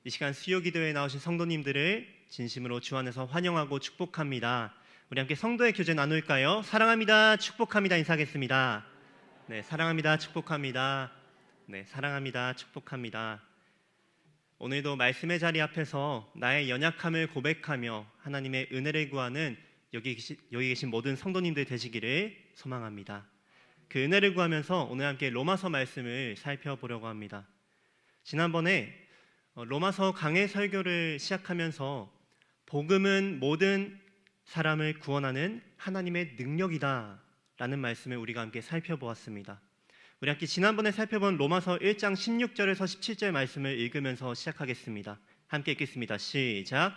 이 시간 수요 기도에 나오신 성도님들을 진심으로 주 안에서 환영하고 축복합니다. 우리 함께 성도의 교제 나눌까요? 사랑합니다, 축복합니다 인사하겠습니다. 네, 사랑합니다, 축복합니다. 네, 사랑합니다, 축복합니다. 오늘도 말씀의 자리 앞에서 나의 연약함을 고백하며 하나님의 은혜를 구하는 여기 계신 모든 성도님들 되시기를 소망합니다. 그 은혜를 구하면서 오늘 함께 로마서 말씀을 살펴보려고 합니다. 지난번에 로마서 강해 설교를 시작하면서 복음은 모든 사람을 구원하는 하나님의 능력이다 라는 말씀을 우리가 함께 살펴보았습니다. 우리 함께 지난번에 살펴본 로마서 1장 16절에서 17절 말씀을 읽으면서 시작하겠습니다. 함께 읽겠습니다. 시작.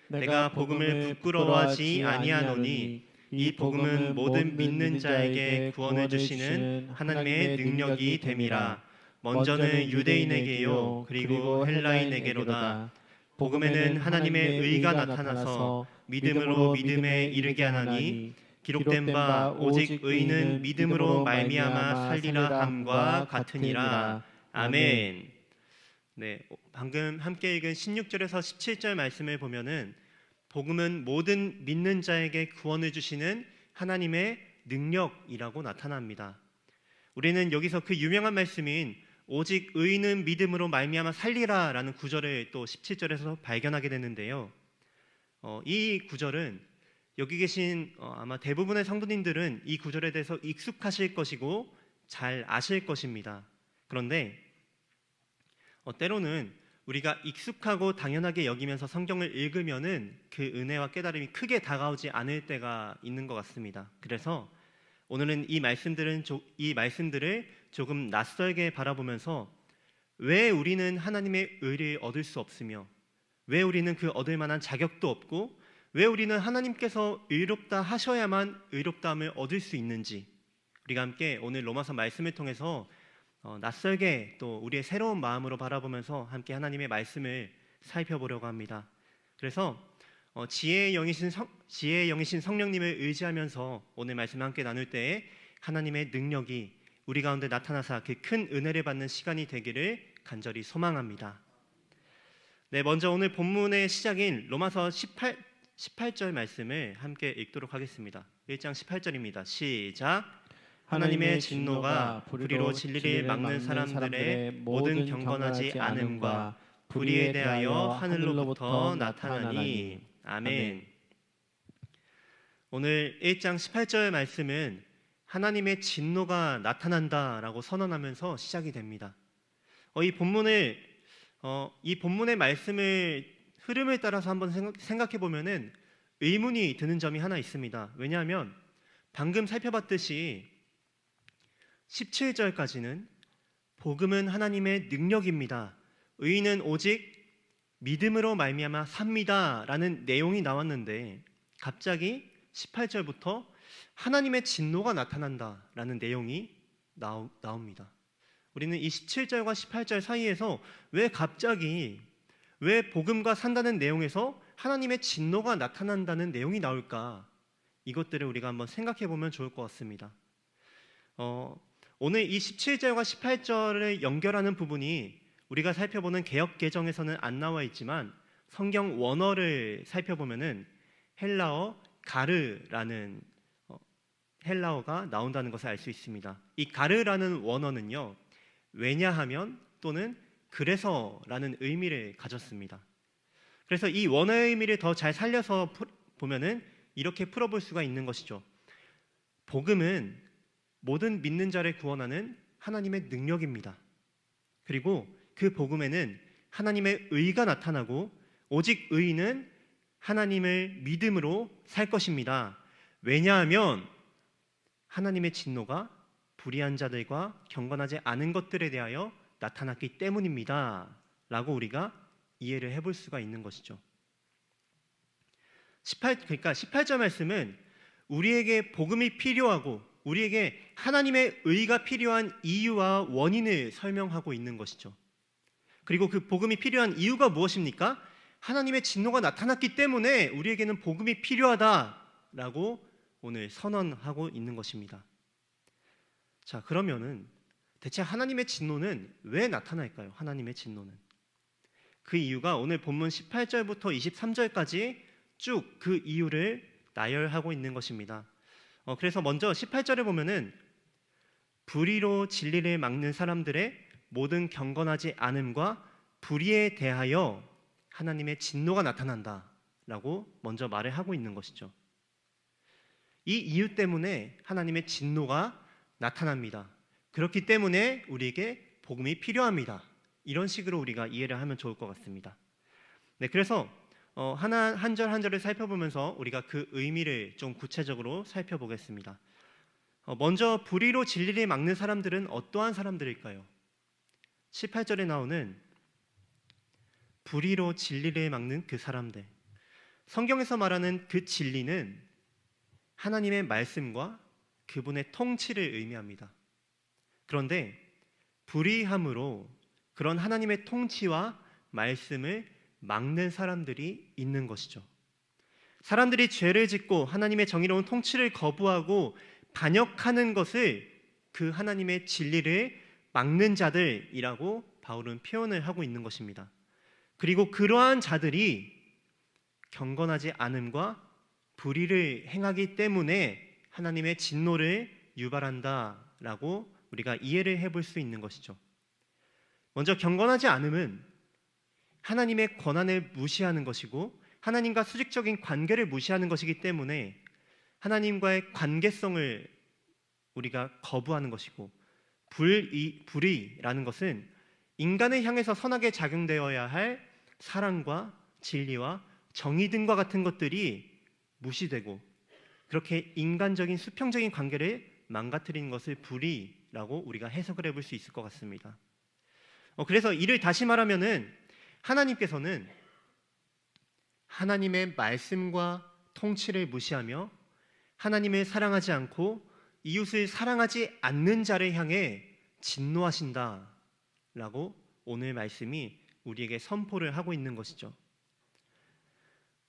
내가 복음을 부끄러워하지 아니하노니 이 복음은 모든 믿는 자에게 구원을 주시는 하나님의 능력이 됨이라. 먼저는 유대인에게요 그리고 헬라인에게로다. 복음에는 하나님의 의가 나타나서 믿음으로 믿음에 이르게 하나니 기록된 바 오직 의인은 믿음으로 말미암아 살리라 함과 같으니라. 아멘. 네, 방금 함께 읽은 16절에서 17절 말씀을 보면은 복음은 모든 믿는 자에게 구원을 주시는 하나님의 능력이라고 나타납니다. 우리는 여기서 그 유명한 말씀인 오직 의인은 믿음으로 말미암아 살리라 라는 구절을 또 17절에서 발견하게 되는데요. 이 구절은 여기 계신 아마 대부분의 성도님들은 이 구절에 대해서 익숙하실 것이고 잘 아실 것입니다. 그런데 때로는 우리가 익숙하고 당연하게 여기면서 성경을 읽으면은 그 은혜와 깨달음이 크게 다가오지 않을 때가 있는 것 같습니다. 그래서 오늘은 이 말씀들을 조금 낯설게 바라보면서 왜 우리는 하나님의 의를 얻을 수 없으며 왜 우리는 그 얻을 만한 자격도 없고 왜 우리는 하나님께서 의롭다 하셔야만 의롭다함을 얻을 수 있는지 우리가 함께 오늘 로마서 말씀을 통해서 낯설게 또 우리의 새로운 마음으로 바라보면서 함께 하나님의 말씀을 살펴보려고 합니다. 그래서 지혜의 영이신 성령님을 의지하면서 오늘 말씀을 함께 나눌 때에 하나님의 능력이 우리 가운데 나타나사 그 큰 은혜를 받는 시간이 되기를 간절히 소망합니다. 네, 먼저 오늘 본문의 시작인 로마서 18절 말씀을 함께 읽도록 하겠습니다. 1장 18절입니다. 시작. 하나님의 진노가 불의로 진리를 막는 사람들의 모든 경건하지 않음과 불의에 대하여 하늘로부터 나타나니. 아멘. 오늘 1장 18절 말씀은 하나님의 진노가 나타난다라고 선언하면서 시작이 됩니다. 이 본문의 말씀을 흐름을 따라서 한번 생각해 보면은 의문이 드는 점이 하나 있습니다. 왜냐하면 방금 살펴봤듯이 17절까지는 복음은 하나님의 능력입니다. 의인은 오직 믿음으로 말미암아 삽니다 라는 내용이 나왔는데 갑자기 18절부터 하나님의 진노가 나타난다 라는 내용이 나옵니다. 우리는 이 17절과 18절 사이에서 왜 복음과 산다는 내용에서 하나님의 진노가 나타난다는 내용이 나올까? 이것들을 우리가 한번 생각해 보면 좋을 것 같습니다. 오늘 이 17절과 18절을 연결하는 부분이 우리가 살펴보는 개역개정에서는 안 나와 있지만 성경 원어를 살펴보면은 헬라어 가르라는 헬라어가 나온다는 것을 알 수 있습니다. 이 가르라는 원어는요, 왜냐하면 또는 그래서라는 의미를 가졌습니다. 그래서 이 원어의 의미를 더 잘 살려서 보면은 이렇게 풀어볼 수가 있는 것이죠. 복음은 모든 믿는 자를 구원하는 하나님의 능력입니다. 그리고 그 복음에는 하나님의 의가 나타나고 오직 의인은 하나님을 믿음으로 살 것입니다. 왜냐하면 하나님의 진노가 불의한 자들과 경건하지 않은 것들에 대하여 나타났기 때문입니다 라고 우리가 이해를 해볼 수가 있는 것이죠. 그러니까 18절 말씀은 우리에게 복음이 필요하고 우리에게 하나님의 의가 필요한 이유와 원인을 설명하고 있는 것이죠. 그리고 그 복음이 필요한 이유가 무엇입니까? 하나님의 진노가 나타났기 때문에 우리에게는 복음이 필요하다라고 오늘 선언하고 있는 것입니다. 자, 그러면은 대체 하나님의 진노는 왜 나타날까요? 하나님의 진노는 그 이유가 오늘 본문 18절부터 23절까지 쭉 그 이유를 나열하고 있는 것입니다. 그래서 먼저 18절에 보면은 불의로 진리를 막는 사람들의 모든 경건하지 않음과 불의에 대하여 하나님의 진노가 나타난다라고 먼저 말을 하고 있는 것이죠. 이 이유 때문에 하나님의 진노가 나타납니다. 그렇기 때문에 우리에게 복음이 필요합니다. 이런 식으로 우리가 이해를 하면 좋을 것 같습니다. 네, 그래서 한 절 한 절을 살펴보면서 우리가 그 의미를 좀 구체적으로 살펴보겠습니다. 먼저 불의로 진리를 막는 사람들은 어떠한 사람들일까요? 18절에 나오는 불의로 진리를 막는 그 사람들, 성경에서 말하는 그 진리는 하나님의 말씀과 그분의 통치를 의미합니다. 그런데 불의함으로 그런 하나님의 통치와 말씀을 막는 사람들이 있는 것이죠. 사람들이 죄를 짓고 하나님의 정의로운 통치를 거부하고 반역하는 것을 그 하나님의 진리를 막는 자들이라고 바울은 표현을 하고 있는 것입니다. 그리고 그러한 자들이 경건하지 않음과 불의를 행하기 때문에 하나님의 진노를 유발한다라고 우리가 이해를 해볼 수 있는 것이죠. 먼저 경건하지 않음은 하나님의 권한을 무시하는 것이고 하나님과 수직적인 관계를 무시하는 것이기 때문에 하나님과의 관계성을 우리가 거부하는 것이고, 불의라는 것은 인간을 향해서 선하게 작용되어야 할 사랑과 진리와 정의 등과 같은 것들이 무시되고 그렇게 인간적인 수평적인 관계를 망가뜨리는 것을 불의라고 우리가 해석을 해볼 수 있을 것 같습니다. 그래서 이를 다시 말하면은 하나님께서는 하나님의 말씀과 통치를 무시하며 하나님을 사랑하지 않고 이웃을 사랑하지 않는 자를 향해 진노하신다라고 오늘 말씀이 우리에게 선포를 하고 있는 것이죠.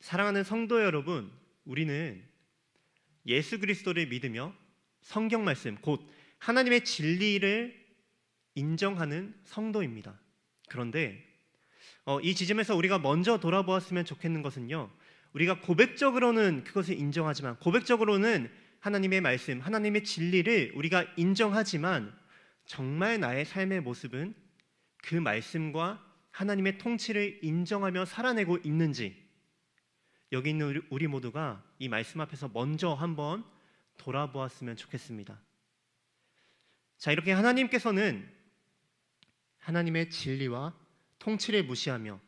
사랑하는 성도 여러분, 우리는 예수 그리스도를 믿으며 성경 말씀, 곧 하나님의 진리를 인정하는 성도입니다. 그런데 이 지점에서 우리가 먼저 돌아보았으면 좋겠는 것은요, 우리가 고백적으로는 그것을 인정하지만, 고백적으로는 하나님의 말씀, 하나님의 진리를 우리가 인정하지만 정말 나의 삶의 모습은 그 말씀과 하나님의 통치를 인정하며 살아내고 있는지, 여기 있는 우리 모두가 이 말씀 앞에서 먼저 한번 돌아보았으면 좋겠습니다. 자, 이렇게 하나님께서는 하나님의 진리와 통치를 무시하며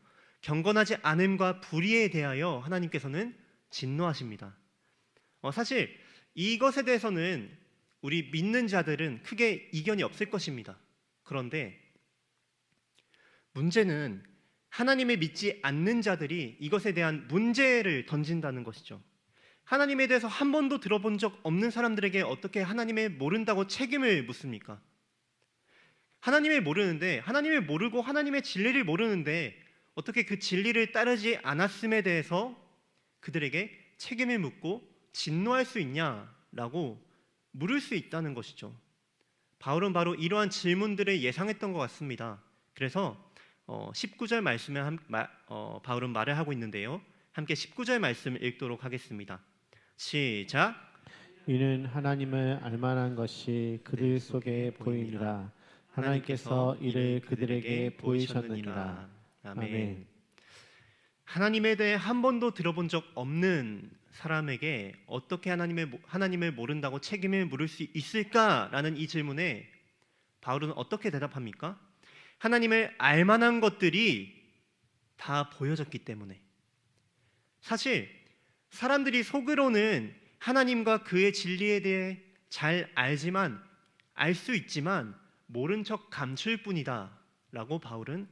경건하지 않음과 불의에 대하여 하나님께서는 진노하십니다. 사실 이것에 대해서는 우리 믿는 자들은 크게 이견이 없을 것입니다. 그런데 문제는 하나님을 믿지 않는 자들이 이것에 대한 문제를 던진다는 것이죠. 하나님에 대해서 한 번도 들어본 적 없는 사람들에게 어떻게 하나님을 모른다고 책임을 묻습니까? 하나님을 모르는데, 하나님을 모르고 하나님의 진리를 모르는데 어떻게 그 진리를 따르지 않았음에 대해서 그들에게 책임을 묻고 진노할 수 있냐라고 물을 수 있다는 것이죠. 바울은 바로 이러한 질문들을 예상했던 것 같습니다. 그래서 19절 말씀에 바울은 말을 하고 있는데요, 함께 19절 말씀을 읽도록 하겠습니다. 시작. 이는 하나님을 알만한 것이 그들 속에 보이니라. 하나님께서 이를 그들에게 보이셨느니라. 아멘. 하나님에 대해 한 번도 들어본 적 없는 사람에게 어떻게 하나님을 모른다고 책임을 물을 수 있을까라는 이 질문에 바울은 어떻게 대답합니까? 하나님을 알만한 것들이 다 보여졌기 때문에. 사실 사람들이 속으로는 하나님과 그의 진리에 대해 잘 알지만, 알 수 있지만 모른 척 감출 뿐이다 라고 바울은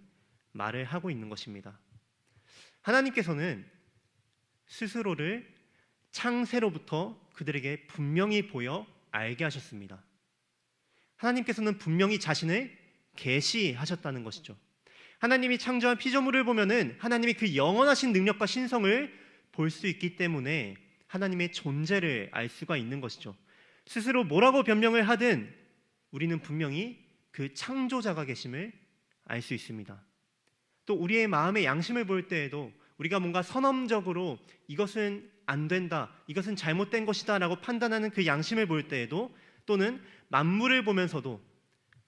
말을 하고 있는 것입니다. 하나님께서는 스스로를 창세로부터 그들에게 분명히 보여 알게 하셨습니다. 하나님께서는 분명히 자신을 계시하셨다는 것이죠. 하나님이 창조한 피조물을 보면은 하나님이 그 영원하신 능력과 신성을 볼 수 있기 때문에 하나님의 존재를 알 수가 있는 것이죠. 스스로 뭐라고 변명을 하든 우리는 분명히 그 창조자가 계심을 알 수 있습니다. 또 우리의 마음의 양심을 볼 때에도 우리가 뭔가 선언적으로 이것은 안 된다, 이것은 잘못된 것이다 라고 판단하는 그 양심을 볼 때에도, 또는 만물을 보면서도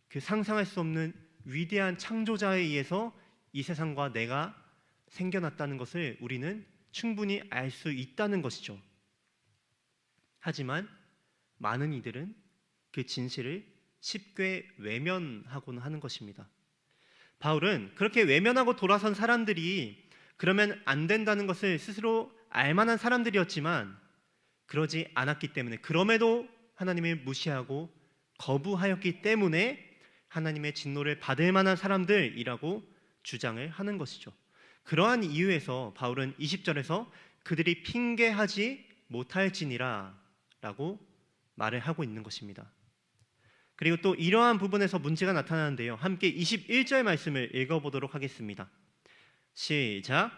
그 상상할 수 없는 위대한 창조자에 의해서 이 세상과 내가 생겨났다는 것을 우리는 충분히 알 수 있다는 것이죠. 하지만 많은 이들은 그 진실을 쉽게 외면하곤 하는 것입니다. 바울은 그렇게 외면하고 돌아선 사람들이 그러면 안 된다는 것을 스스로 알만한 사람들이었지만 그러지 않았기 때문에, 그럼에도 하나님을 무시하고 거부하였기 때문에 하나님의 진노를 받을 만한 사람들이라고 주장을 하는 것이죠. 그러한 이유에서 바울은 20절에서 그들이 핑계하지 못할지니라 라고 말을 하고 있는 것입니다. 그리고 또 이러한 부분에서 문제가 나타나는데요, 함께 21절 말씀을 읽어보도록 하겠습니다. 시작.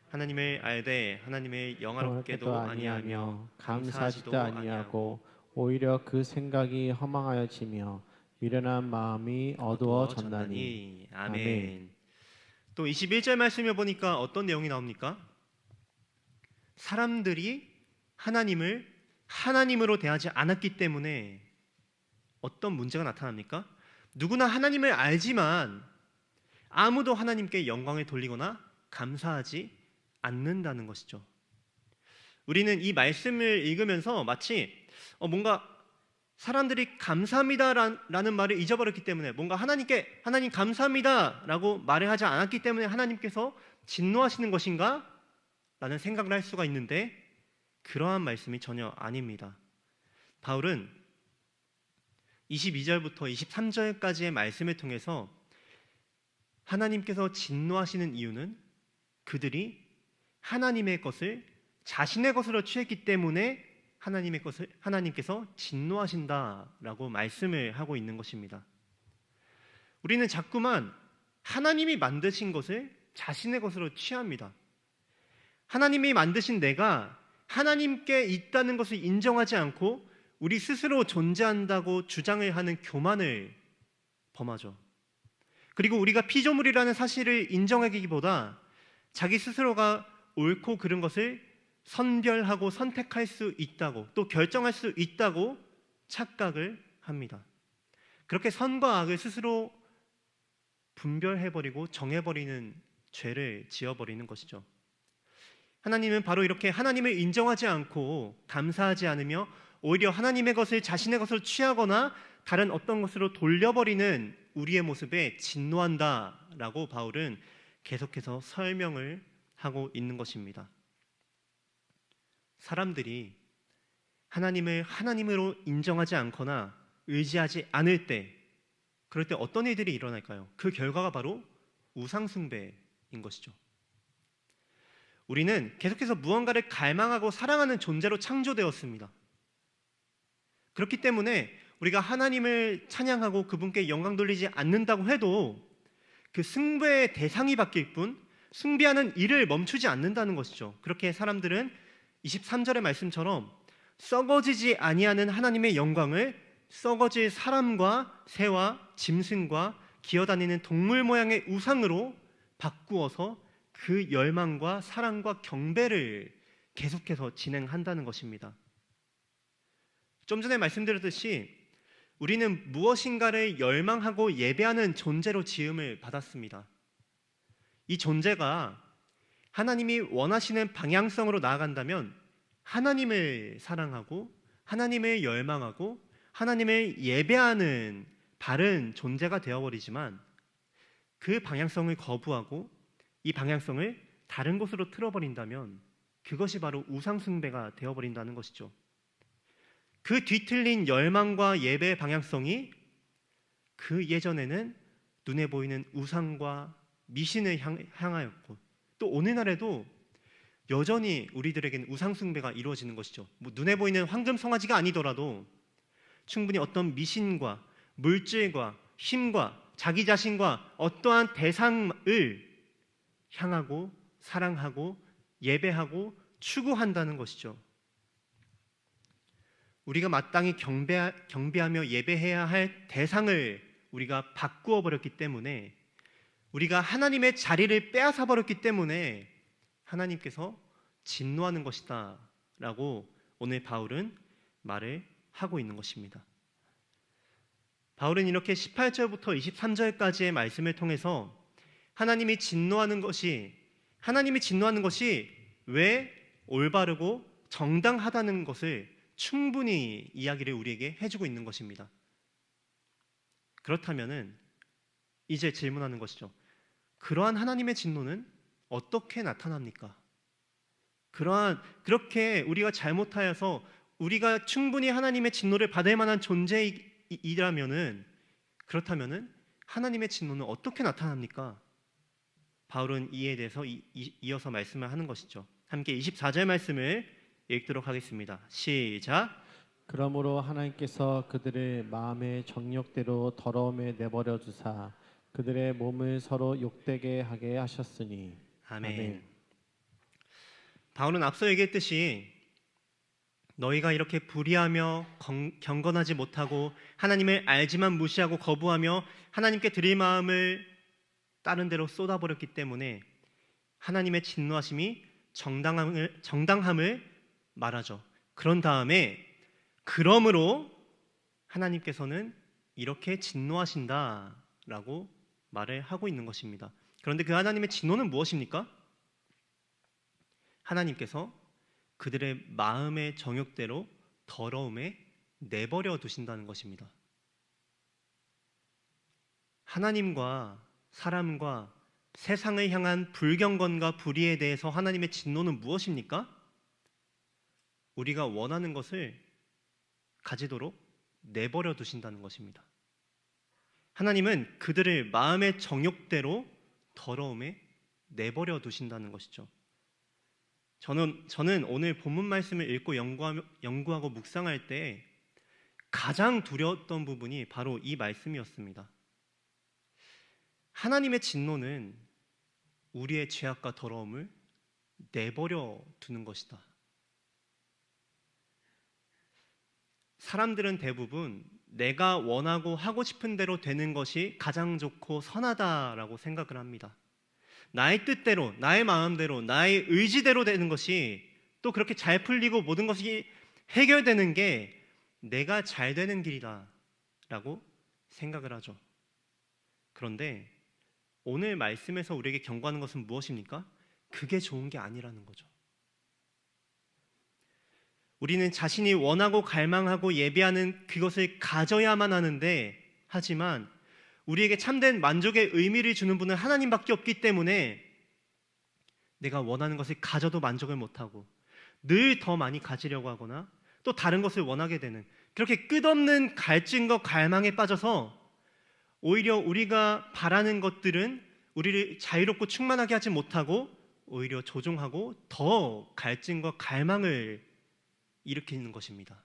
하나님을 알되 하나님을 영화롭게도 아니하며 감사하지도 아니하고 오히려 그 생각이 허망하여지며 미련한 마음이 어두워졌나니. 아멘. 또 21절 말씀을 보니까 어떤 내용이 나옵니까? 사람들이 하나님을 하나님으로 대하지 않았기 때문에 어떤 문제가 나타납니까? 누구나 하나님을 알지만 아무도 하나님께 영광을 돌리거나 감사하지 않는다는 것이죠. 우리는 이 말씀을 읽으면서 마치 뭔가 사람들이 감사합니다라는 말을 잊어버렸기 때문에, 뭔가 하나님께 하나님 감사합니다라고 말을 하지 않았기 때문에 하나님께서 진노하시는 것인가? 라는 생각을 할 수가 있는데 그러한 말씀이 전혀 아닙니다. 바울은 22절부터 23절까지의 말씀을 통해서 하나님께서 진노하시는 이유는 그들이 하나님의 것을 자신의 것으로 취했기 때문에 하나님께서 진노하신다라고 말씀을 하고 있는 것입니다. 우리는 자꾸만 하나님이 만드신 것을 자신의 것으로 취합니다. 하나님이 만드신 내가 하나님께 있다는 것을 인정하지 않고 우리 스스로 존재한다고 주장을 하는 교만을 범하죠. 그리고 우리가 피조물이라는 사실을 인정하기보다 자기 스스로가 옳고 그른 것을 선별하고 선택할 수 있다고, 또 결정할 수 있다고 착각을 합니다. 그렇게 선과 악을 스스로 분별해버리고 정해버리는 죄를 지어버리는 것이죠. 하나님은 바로 이렇게 하나님을 인정하지 않고 감사하지 않으며 오히려 하나님의 것을 자신의 것으로 취하거나 다른 어떤 것으로 돌려버리는 우리의 모습에 진노한다라고 바울은 계속해서 설명을 하고 있는 것입니다. 사람들이 하나님을 하나님으로 인정하지 않거나 의지하지 않을 때, 그럴 때 어떤 일들이 일어날까요? 그 결과가 바로 우상숭배인 것이죠. 우리는 계속해서 무언가를 갈망하고 사랑하는 존재로 창조되었습니다. 그렇기 때문에 우리가 하나님을 찬양하고 그분께 영광 돌리지 않는다고 해도 그 숭배의 대상이 바뀔 뿐 숭배하는 일을 멈추지 않는다는 것이죠. 그렇게 사람들은 23절의 말씀처럼 썩어지지 아니하는 하나님의 영광을 썩어질 사람과 새와 짐승과 기어다니는 동물 모양의 우상으로 바꾸어서 그 열망과 사랑과 경배를 계속해서 진행한다는 것입니다. 좀 전에 말씀드렸듯이 우리는 무엇인가를 열망하고 예배하는 존재로 지음을 받았습니다. 이 존재가 하나님이 원하시는 방향성으로 나아간다면 하나님을 사랑하고 하나님을 열망하고 하나님을 예배하는 바른 존재가 되어버리지만, 그 방향성을 거부하고 이 방향성을 다른 곳으로 틀어버린다면 그것이 바로 우상숭배가 되어버린다는 것이죠. 그 뒤틀린 열망과 예배의 방향성이 그 예전에는 눈에 보이는 우상과 미신을 향하였고, 또 오늘날에도 여전히 우리들에게는 우상숭배가 이루어지는 것이죠. 눈에 보이는 황금 송아지가 아니더라도 충분히 어떤 미신과 물질과 힘과 자기 자신과 어떠한 대상을 향하고 사랑하고 예배하고 추구한다는 것이죠. 우리가 마땅히 경배하며 예배해야 할 대상을 우리가 바꾸어 버렸기 때문에 우리가 하나님의 자리를 빼앗아 버렸기 때문에 하나님께서 진노하는 것이다 라고 오늘 바울은 말을 하고 있는 것입니다. 바울은 이렇게 18절부터 23절까지의 말씀을 통해서 하나님이 진노하는 것이 왜 올바르고 정당하다는 것을 충분히 이야기를 우리에게 해주고 있는 것입니다. 그렇다면은 이제 질문하는 것이죠. 그러한 하나님의 진노는 어떻게 나타납니까? 그렇게 우리가 잘못하여서 우리가 충분히 하나님의 진노를 받을 만한 존재이라면은, 그렇다면은 하나님의 진노는 어떻게 나타납니까? 바울은 이에 대해서 이어서 말씀을 하는 것이죠. 함께 24절 말씀을 읽도록 하겠습니다. 시작. 그러므로 하나님께서 그들을 마음의 정욕대로 더러움에 내버려 두사 그들의 몸을 서로 욕되게 하게 하셨으니. 아멘. 바울은 앞서 얘기했듯이 너희가 이렇게 불의하며 경건하지 못하고 하나님을 알지만 무시하고 거부하며 하나님께 드릴 마음을 다른 데로 쏟아버렸기 때문에 하나님의 진노하심이 정당함을 말하죠. 그런 다음에 그러므로 하나님께서는 이렇게 진노하신다라고 말을 하고 있는 것입니다. 그런데 그 하나님의 진노는 무엇입니까? 하나님께서 그들의 마음의 정욕대로 더러움에 내버려 두신다는 것입니다. 하나님과 사람과 세상을 향한 불경건과 불의에 대해서 하나님의 진노는 무엇입니까? 우리가 원하는 것을 가지도록 내버려 두신다는 것입니다. 하나님은 그들을 마음의 정욕대로 더러움에 내버려 두신다는 것이죠. 저는 오늘 본문 말씀을 읽고 연구하고 묵상할 때 가장 두려웠던 부분이 바로 이 말씀이었습니다. 하나님의 진노는 우리의 죄악과 더러움을 내버려 두는 것이다. 사람들은 대부분 내가 원하고 하고 싶은 대로 되는 것이 가장 좋고 선하다라고 생각을 합니다. 나의 뜻대로, 나의 마음대로, 나의 의지대로 되는 것이, 또 그렇게 잘 풀리고 모든 것이 해결되는 게 내가 잘 되는 길이다라고 생각을 하죠. 그런데 오늘 말씀에서 우리에게 경고하는 것은 무엇입니까? 그게 좋은 게 아니라는 거죠. 우리는 자신이 원하고 갈망하고 예배하는 그것을 가져야만 하는데, 하지만 우리에게 참된 만족의 의미를 주는 분은 하나님밖에 없기 때문에 내가 원하는 것을 가져도 만족을 못하고 늘 더 많이 가지려고 하거나 또 다른 것을 원하게 되는, 그렇게 끝없는 갈증과 갈망에 빠져서 오히려 우리가 바라는 것들은 우리를 자유롭고 충만하게 하지 못하고 오히려 조종하고 더 갈증과 갈망을 일으키는 것입니다.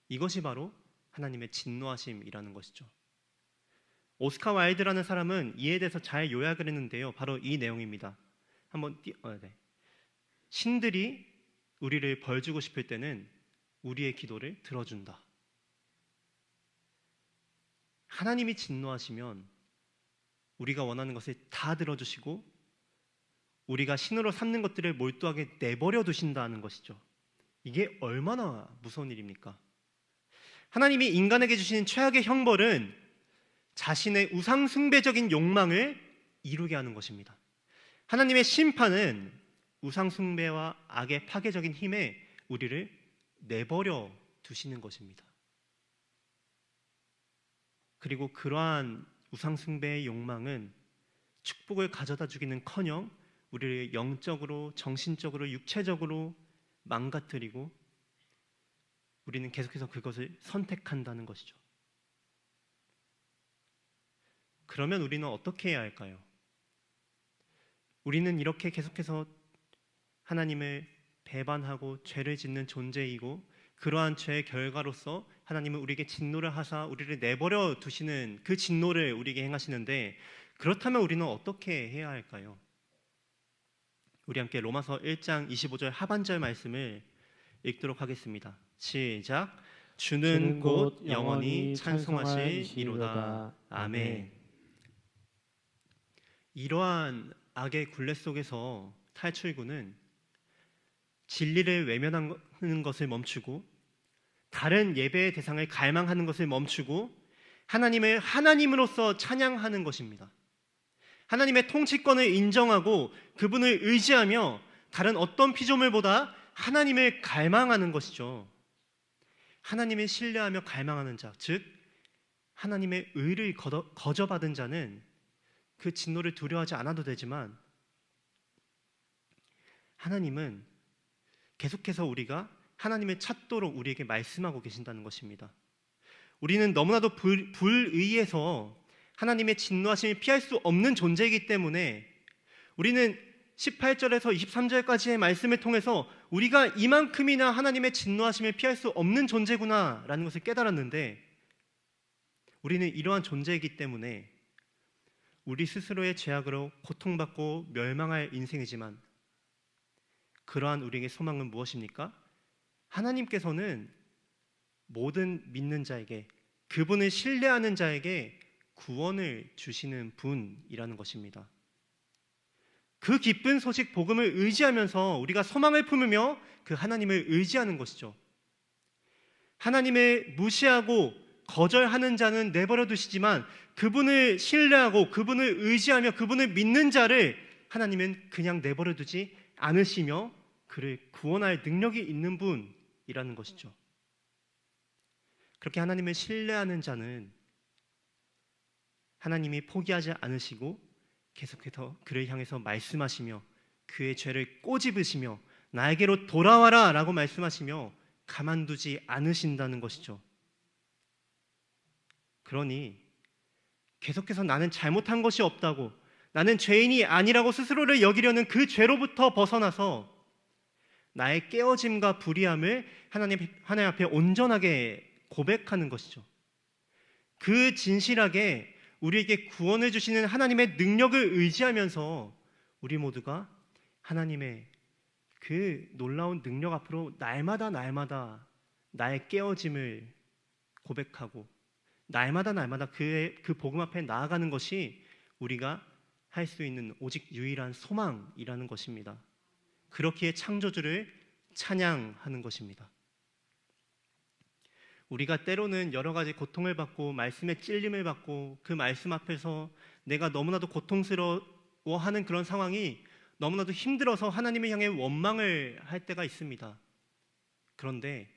이것이 바로 하나님의 진노하심이라는 것이죠. 오스카 와일드라는 사람은 이에 대해서 잘 요약을 했는데요. 바로 이 내용입니다. 신들이 우리를 벌주고 싶을 때는 우리의 기도를 들어준다. 하나님이 진노하시면 우리가 원하는 것을 다 들어주시고 우리가 신으로 삼는 것들을 몰두하게 내버려 두신다는 것이죠. 이게 얼마나 무서운 일입니까? 하나님이 인간에게 주시는 최악의 형벌은 자신의 우상 숭배적인 욕망을 이루게 하는 것입니다. 하나님의 심판은 우상 숭배와 악의 파괴적인 힘에 우리를 내버려 두시는 것입니다. 그리고 그러한 우상 숭배의 욕망은 축복을 가져다 주기는커녕 우리를 영적으로, 정신적으로, 육체적으로 망가뜨리고 우리는 계속해서 그것을 선택한다는 것이죠. 그러면 우리는 어떻게 해야 할까요? 우리는 이렇게 계속해서 하나님을 배반하고 죄를 짓는 존재이고 그러한 죄의 결과로서 하나님은 우리에게 진노를 하사 우리를 내버려 두시는 그 진노를 우리에게 행하시는데, 그렇다면 우리는 어떻게 해야 할까요? 우리 함께 로마서 1장 25절 하반절 말씀을 읽도록 하겠습니다. 시작. 주는 곧 영원히 찬송하시리로다. 아멘. 이러한 악의 굴레 속에서 탈출구는 진리를 외면하는 것을 멈추고 다른 예배의 대상을 갈망하는 것을 멈추고 하나님을 하나님으로서 찬양하는 것입니다. 하나님의 통치권을 인정하고 그분을 의지하며 다른 어떤 피조물보다 하나님을 갈망하는 것이죠. 하나님을 신뢰하며 갈망하는 자, 즉 하나님의 의를 거저받은 자는 그 진노를 두려워하지 않아도 되지만 하나님은 계속해서 우리가 하나님을 찾도록 우리에게 말씀하고 계신다는 것입니다. 우리는 너무나도 불의해서 하나님의 진노하심을 피할 수 없는 존재이기 때문에 우리는 18절에서 23절까지의 말씀을 통해서 우리가 이만큼이나 하나님의 진노하심을 피할 수 없는 존재구나라는 것을 깨달았는데, 우리는 이러한 존재이기 때문에 우리 스스로의 죄악으로 고통받고 멸망할 인생이지만 그러한 우리에게 소망은 무엇입니까? 하나님께서는 모든 믿는 자에게, 그분을 신뢰하는 자에게 구원을 주시는 분이라는 것입니다. 그 기쁜 소식 복음을 의지하면서 우리가 소망을 품으며 그 하나님을 의지하는 것이죠. 하나님을 무시하고 거절하는 자는 내버려 두시지만 그분을 신뢰하고 그분을 의지하며 그분을 믿는 자를 하나님은 그냥 내버려 두지 않으시며 그를 구원할 능력이 있는 분이라는 것이죠. 그렇게 하나님을 신뢰하는 자는 하나님이 포기하지 않으시고 계속해서 그를 향해서 말씀하시며 그의 죄를 꼬집으시며 나에게로 돌아와라 라고 말씀하시며 가만두지 않으신다는 것이죠. 그러니 계속해서 나는 잘못한 것이 없다고, 나는 죄인이 아니라고 스스로를 여기려는 그 죄로부터 벗어나서 나의 깨어짐과 불의함을 하나님 앞에 온전하게 고백하는 것이죠. 그 진실하게 우리에게 구원을 주시는 하나님의 능력을 의지하면서 우리 모두가 하나님의 그 놀라운 능력 앞으로 날마다 나의 깨어짐을 고백하고 날마다 그 복음 앞에 나아가는 것이 우리가 할 수 있는 오직 유일한 소망이라는 것입니다. 그렇기에 창조주를 찬양하는 것입니다. 우리가 때로는 여러 가지 고통을 받고 말씀에 찔림을 받고 그 말씀 앞에서 내가 너무나도 고통스러워하는 그런 상황이 너무나도 힘들어서 하나님을 향해 원망을 할 때가 있습니다. 그런데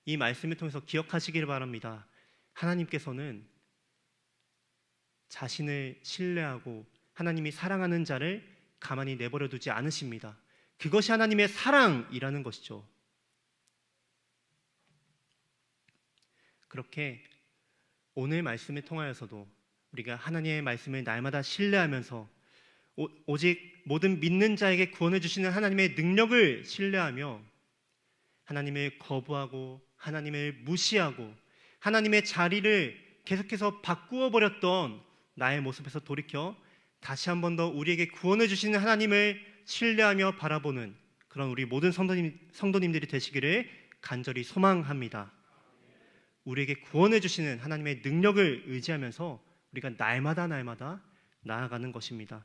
이 말씀을 통해서 기억하시길 바랍니다. 하나님께서는 자신을 신뢰하고 하나님이 사랑하는 자를 가만히 내버려 두지 않으십니다. 그것이 하나님의 사랑이라는 것이죠. 그렇게 오늘 말씀을 통하여서도 우리가 하나님의 말씀을 날마다 신뢰하면서 오직 모든 믿는 자에게 구원해 주시는 하나님의 능력을 신뢰하며 하나님을 거부하고 하나님을 무시하고 하나님의 자리를 계속해서 바꾸어 버렸던 나의 모습에서 돌이켜 다시 한 번 더 우리에게 구원해 주시는 하나님을 신뢰하며 바라보는 그런 우리 모든 성도님들이 되시기를 간절히 소망합니다. 우리에게 구원해 주시는 하나님의 능력을 의지하면서 우리가 날마다 나아가는 것입니다.